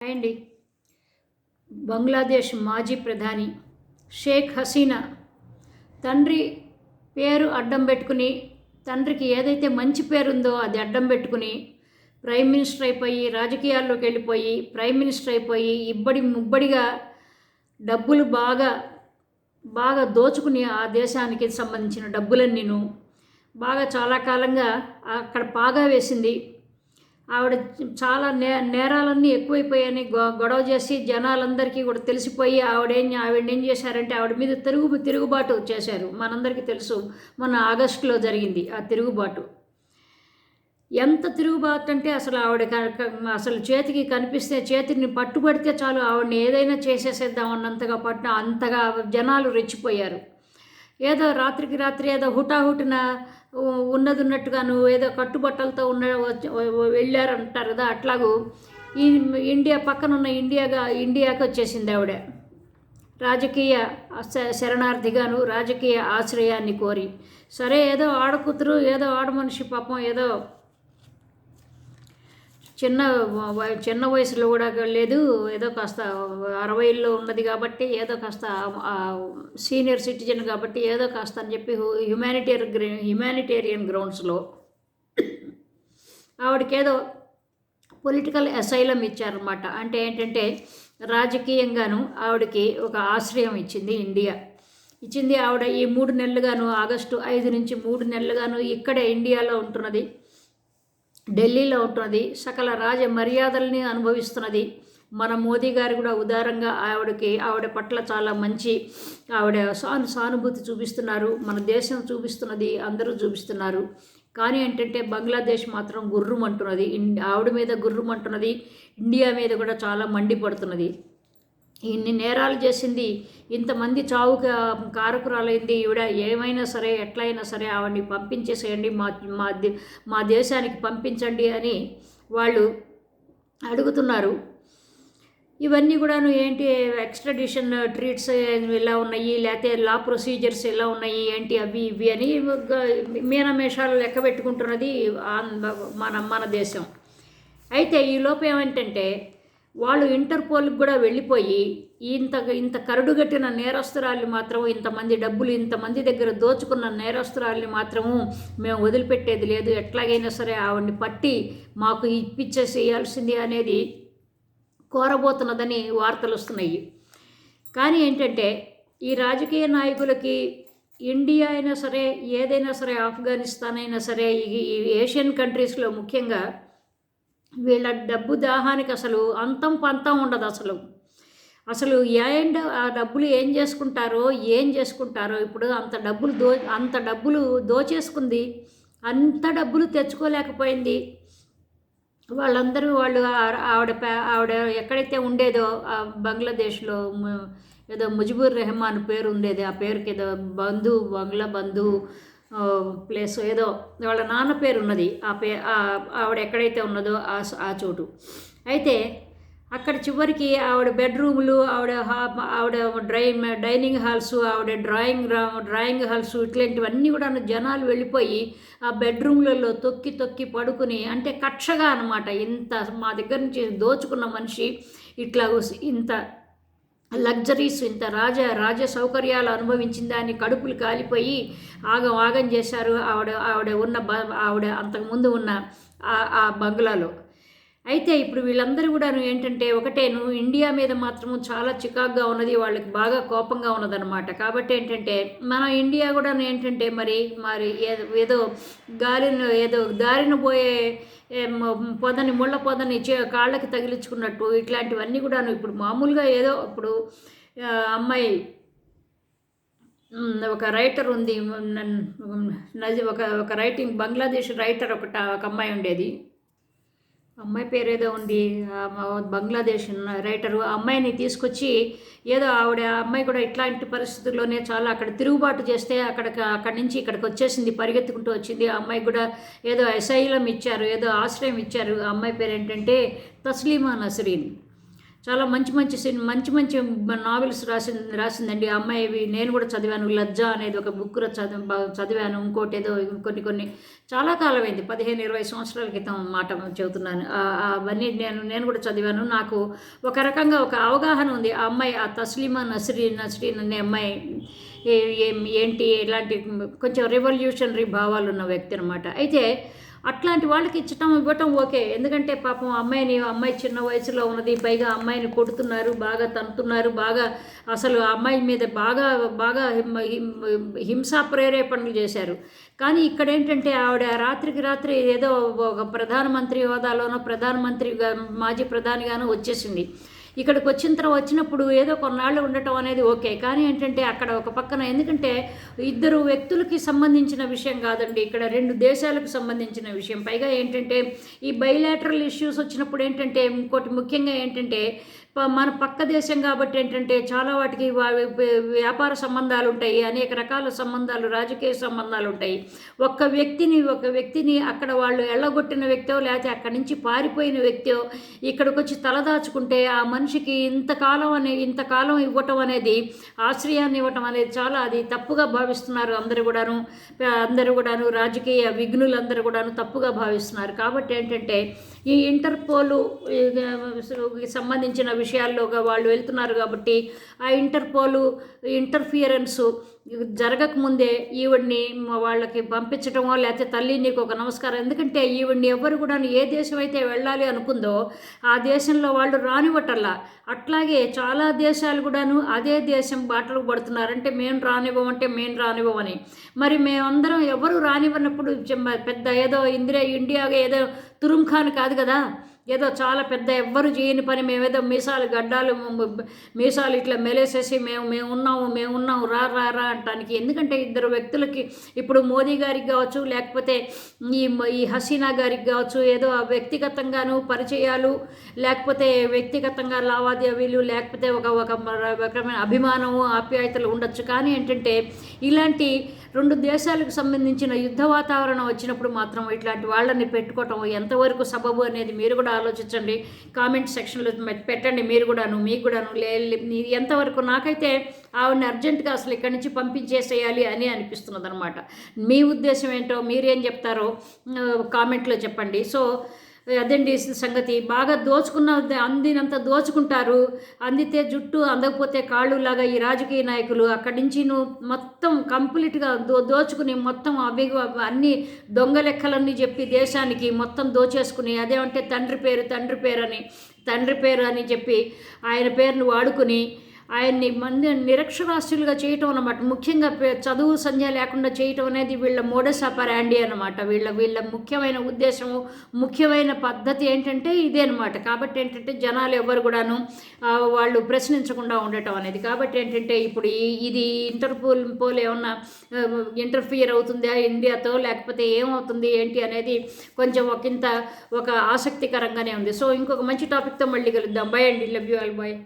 అండి. బంగ్లాదేశ్ మాజీ ప్రధాని షేక్ హసీనా తండ్రి పేరు అడ్డం పెట్టుకుని, తండ్రికి ఏదైతే మంచి పేరుందో అది అడ్డం పెట్టుకుని ప్రైమ్ మినిస్టర్ అయిపోయి, రాజకీయాల్లోకి వెళ్ళిపోయి ప్రైమ్ మినిస్టర్ అయిపోయి ఇబ్బడి ముబ్బడిగా డబ్బులు బాగా బాగా దోచుకుని ఆ దేశానికి సంబంధించిన డబ్బులన్నీను బాగా చాలా కాలంగా అక్కడ పాగా వేసింది. ఆవిడ చాలా నేరాలన్నీ ఎక్కువైపోయాయని గొడవ చేసి జనాలందరికీ కూడా తెలిసిపోయి ఆవిడేం చేశారంటే ఆవిడ మీద తిరుగుబాటు చేశారు. మనందరికీ తెలుసు, మొన్న ఆగస్టులో జరిగింది ఆ తిరుగుబాటు. ఎంత తిరుగుబాటు అంటే అసలు చేతికి కనిపిస్తే, చేతిని పట్టుబడితే చాలు ఆవిడని ఏదైనా చేసేసేద్దాం అన్నంతగా అంతగా జనాలు రెచ్చిపోయారు. ఏదో రాత్రికి రాత్రి ఏదో హుటాహుటిన ఉన్నట్టుగాను ఏదో కట్టుబట్టలతో వెళ్ళారంటారు కదా, అట్లాగూ ఈ ఇండియా పక్కనున్న ఇండియాకి వచ్చేసింది ఆవిడ. రాజకీయ శరణార్థిగాను, రాజకీయ ఆశ్రయాన్ని కోరి. సరే, ఏదో ఆడకూతురు, ఏదో ఆడమనిషి, పాపం ఏదో చిన్న వయసులో కూడా లేదు, ఏదో కాస్త 60లో ఉన్నది కాబట్టి, ఏదో కాస్త సీనియర్ సిటిజన్ కాబట్టి ఏదో కాస్త అని చెప్పి హ్యుమానిటేరియన్ గ్రౌండ్స్లో ఆవిడకేదో పొలిటికల్ అసైలం ఇచ్చారన్నమాట. అంటే ఏంటంటే రాజకీయంగాను ఆవిడకి ఒక ఆశ్రయం ఇచ్చింది ఇండియా. ఆవిడ ఈ 3 నెలలుగాను, ఆగస్టు 5 నుంచి 3 నెలలుగాను ఇక్కడే ఇండియాలో ఉంటున్నది, ఢిల్లీలో ఉంటున్నది, సకల రాజ మర్యాదల్ని అనుభవిస్తున్నది. మన మోదీ గారు కూడా ఉదారంగా ఆవిడ పట్ల చాలా మంచి సానుభూతి చూపిస్తున్నారు. మన దేశం చూపిస్తున్నది, అందరూ చూపిస్తున్నారు. కానీ ఏంటంటే బంగ్లాదేశ్ మాత్రం గుర్రుమంటున్నది, ఆవిడ మీద గుర్రుమంటున్నది, ఇండియా మీద కూడా చాలా మండిపడుతున్నది. ఇన్ని నేరాలు చేసింది, ఇంతమంది చావుకి కారకురాలైంది ఈవిడ. ఏమైనా సరే, ఎట్లయినా సరే ఆవిడని పంపించేసేయండి, మా దేశానికి పంపించండి అని వాళ్ళు అడుగుతున్నారు. ఇవన్నీ కూడాను ఏంటి, ఎక్స్ట్రాడిషన్ ట్రీట్స్ ఎలా ఉన్నాయి, లేకపోతే లా ప్రొసీజర్స్ ఎలా ఉన్నాయి, ఏంటి అవి ఇవి అని మీనమేషాలు లెక్క పెట్టుకుంటున్నది మన దేశం. అయితే ఈ లోపు ఏమంటే వాళ్ళు ఇంటర్పోల్కి కూడా వెళ్ళిపోయి ఇంత కరడుగట్టిన నేరస్తురాల్ని మాత్రం, ఇంతమంది దగ్గర దోచుకున్న నేరస్తురాల్ని మాత్రము మేము వదిలిపెట్టేది లేదు, ఎట్లాగైనా సరే ఆవిడ్ని పట్టి మాకు ఇప్పించేసేయాల్సింది అనేది కోరబోతున్నదని వార్తలు వస్తున్నాయి. కానీ ఏంటంటే ఈ రాజకీయ నాయకులకి ఇండియా అయినా సరే, ఏదైనా సరే, ఆఫ్ఘనిస్తాన్ అయినా సరే, ఈ ఏషియన్ కంట్రీస్లో ముఖ్యంగా వీళ్ళ డబ్బు దాహానికి అసలు అంతం పంతం ఉండదు. అసలు ఆ డబ్బులు ఏం చేసుకుంటారో ఇప్పుడు అంత డబ్బులు దోచేసుకుంది, అంత డబ్బులు తెచ్చుకోలేకపోయింది. వాళ్ళు ఆవిడ ఎక్కడైతే ఉండేదో బంగ్లాదేశ్లో ఏదో ముజిబుర్ రెహమాన్ పేరు ఉండేది, ఆ పేరుకి ఏదో బంగ్లా బంధు ప్లేస్ ఏదో వాళ్ళ నాన్న పేరు ఉన్నది, ఆవిడ ఎక్కడైతే ఉన్నదో ఆ చోటు. అయితే అక్కడ చివరికి ఆవిడ బెడ్రూములు, ఆవిడ డైనింగ్ హాల్స్, ఆవిడ డ్రాయింగ్ హాల్స్, ఇట్లాంటివన్నీ కూడా జనాలు వెళ్ళిపోయి ఆ బెడ్రూమ్లలో తొక్కి పడుకుని, అంటే కక్షగా అనమాట, ఇంత మా దగ్గర నుంచి దోచుకున్న మనిషి ఇట్లా ఇంత లగ్జరీస్, ఇంత రాజ సౌకర్యాలు అనుభవించిన దాన్ని కడుపులు కాలిపోయి ఆగం చేశారు ఆవిడ అంతకుముందు ఉన్న ఆ బంగ్లాలో. అయితే ఇప్పుడు వీళ్ళందరూ కూడా ఏంటంటే ఒకటేను, ఇండియా మీద మాత్రము చాలా చికాగ్గా ఉన్నది, వాళ్ళకి బాగా కోపంగా ఉన్నదనమాట. కాబట్టి ఏంటంటే మన ఇండియా కూడా ఏంటంటే మరి ఏదో దారిన పోయే ముళ్ళ పొదని కాళ్ళకి తగిలించుకున్నట్టు ఇట్లాంటివన్నీ కూడా ఇప్పుడు మామూలుగా ఏదో ఇప్పుడు అమ్మాయి ఒక రైటర్ ఉంది, ఒక రైటింగ్ బంగ్లాదేశ్ రైటర్ ఒక అమ్మాయి ఉండేది, అమ్మాయి పేరు ఏదో ఉంది, బంగ్లాదేశ్ రైటరు. ఆ అమ్మాయిని తీసుకొచ్చి ఏదో అమ్మాయి కూడా ఇట్లాంటి పరిస్థితుల్లోనే చాలా అక్కడ తిరుగుబాటు చేస్తే అక్కడి నుంచి ఇక్కడికి వచ్చేసింది, పరిగెత్తుకుంటూ వచ్చింది. ఆ అమ్మాయి కూడా ఏదో అసైలం ఇచ్చారు, ఏదో ఆశ్రయం ఇచ్చారు. ఆ అమ్మాయి పేరు ఏంటంటే తస్లీమా నస్రీన్. చాలా మంచి మంచి మంచి మంచి నావెల్స్ రాసిందండి ఆ అమ్మాయి. నేను కూడా చదివాను. లజ్జ అనేది ఒక బుక్ చదివాను. ఇంకోటి ఏదో కొన్ని చాలా కాలమైంది, 15-20 సంవత్సరాల క్రితం మాట చెబుతున్నాను. అవన్నీ నేను కూడా చదివాను. నాకు ఒక రకంగా ఒక అవగాహన ఉంది. ఆ అమ్మాయి, ఆ తస్లీమా నస్రీన్ అనే అమ్మాయి ఏంటి ఇలాంటి కొంచెం రెవల్యూషనరీ భావాలు ఉన్న వ్యక్తి అనమాట. అయితే అట్లాంటి వాళ్ళకి ఇవ్వటం ఓకే. ఎందుకంటే పాపం అమ్మాయి చిన్న వయసులో ఉన్నది, పైగా అమ్మాయిని కొడుతున్నారు, బాగా తంతున్నారు, బాగా అసలు ఆ అమ్మాయి మీద బాగా బాగా హింసా ప్రేరేపణలు చేశారు. కానీ ఇక్కడ ఏంటంటే ఆవిడ రాత్రికి రాత్రి ఏదో ఒక ప్రధానమంత్రి హోదాలోనో మాజీ ప్రధానిగానో వచ్చేసింది. ఇక్కడికి వచ్చినప్పుడు ఏదో కొన్నాళ్ళు ఉండటం అనేది ఓకే. కానీ ఏంటంటే అక్కడ ఒక పక్కన, ఎందుకంటే ఇద్దరు వ్యక్తులకి సంబంధించిన విషయం కాదండి, ఇక్కడ 2 దేశాలకు సంబంధించిన విషయం. పైగా ఏంటంటే ఈ బైలాటరల్ ఇష్యూస్ వచ్చినప్పుడు ఏంటంటే ఇంకోటి ముఖ్యంగా ఏంటంటే మన పక్క దేశం కాబట్టి ఏంటంటే చాలా వాటికి వ్యాపార సంబంధాలు ఉంటాయి, అనేక రకాల సంబంధాలు, రాజకీయ సంబంధాలు ఉంటాయి. ఒక వ్యక్తిని అక్కడ వాళ్ళు ఎళ్ళగొట్టిన వ్యక్తో లేకపోతే అక్కడి నుంచి పారిపోయిన వ్యక్తో ఇక్కడికి వచ్చి తలదాచుకుంటే ఆ మనిషికి ఇంతకాలం ఇవ్వటం అనేది, ఆశ్రయాన్ని ఇవ్వటం అనేది చాలా అది తప్పుగా భావిస్తున్నారు అందరూ కూడాను రాజకీయ విఘ్నులందరూ కూడాను తప్పుగా భావిస్తున్నారు. కాబట్టి ఏంటంటే ఈ ఇంటర్పోల్ సంబంధించిన విషయాల్లో వాళ్ళు వెళ్తున్నారు కాబట్టి ఆ ఇంటర్ఫియరెన్సు జరగకముందే ఈవిడ్ని వాళ్ళకి పంపించడమో లేకపోతే తల్లి నీకు ఒక నమస్కారం, ఎందుకంటే ఈవిడ్ని ఎవరు కూడా ఏ దేశం అయితే వెళ్ళాలి అనుకుందో ఆ దేశంలో వాళ్ళు రానివ్వటల్లా. అట్లాగే చాలా దేశాలు కూడాను అదే దేశం బాటలు పడుతున్నారంటే మేము రానివ్వమని. మరి మేమందరం ఎవరు రానివ్వనప్పుడు పెద్ద ఏదో ఇండియా ఏదో తురుంఖాన్ కాదు కదా, ఏదో చాలా పెద్ద ఎవ్వరు చేయని పని మేమేదో మీసాలు ఇట్లా మెలేసేసి మేము ఉన్నాము రా అంటానికి. ఎందుకంటే ఇద్దరు వ్యక్తులకి, ఇప్పుడు మోదీ గారికి కావచ్చు లేకపోతే ఈ హసీనా గారికి కావచ్చు, ఏదో వ్యక్తిగతంగాను పరిచయాలు, లేకపోతే వ్యక్తిగతంగా లావాదేవీలు, లేకపోతే ఒక రకమైన అభిమానము ఆప్యాయతలు ఉండొచ్చు. కానీ ఏంటంటే ఇలాంటి 2 దేశాలకు సంబంధించిన యుద్ధ వాతావరణం వచ్చినప్పుడు మాత్రం ఇట్లాంటి వాళ్ళని పెట్టుకోవటం ఎంతవరకు సబబు అనేది మీరు కూడా ఆలోచించండి. కామెంట్ సెక్షన్లో పెట్టండి. మీకు కూడాను ఎంతవరకు. నాకైతే ఆవిడని అర్జెంటుగా అసలు ఇక్కడి నుంచి పంపించేసేయాలి అని అనిపిస్తున్నది అనమాట. మీ ఉద్దేశం ఏంటో, మీరేం చెప్తారో కామెంట్లో చెప్పండి. సో అదండి సంగతి. బాగా అందినంత దోచుకుంటారు, అందితే జుట్టు అందకపోతే కాళ్ళు లాగా ఈ రాజకీయ నాయకులు అక్కడి నుంచి మొత్తం కంప్లీట్గా దోచుకుని మొత్తం అన్ని దొంగ లెక్కలన్నీ చెప్పి దేశానికి మొత్తం దోచేసుకుని, అదేమంటే తండ్రి పేరు అని చెప్పి ఆయన పేరును వాడుకుని ఆయన్ని నిరక్షరాస్యులుగా చేయటం అన్నమాట. ముఖ్యంగా చదువు సంధ్య లేకుండా చేయటం అనేది వీళ్ళ మోడస్ ఆపరాండి అనమాట. వీళ్ళ ముఖ్యమైన ఉద్దేశము, ముఖ్యమైన పద్ధతి ఏంటంటే ఇదే అనమాట. కాబట్టి ఏంటంటే జనాలు ఎవరు కూడాను వాళ్ళు ప్రశ్నించకుండా ఉండటం అనేది. కాబట్టి ఏంటంటే ఇప్పుడు ఇది ఇంటర్పోల్ ఏమన్నా ఇంటర్ఫియర్ అవుతుందా ఇండియాతో, లేకపోతే ఏమవుతుంది ఏంటి అనేది కొంచెం ఒక ఆసక్తికరంగానే ఉంది. సో ఇంకొక మంచి టాపిక్తో మళ్ళీ కలుద్దాం. బై అండి. Love you all. బాయ్.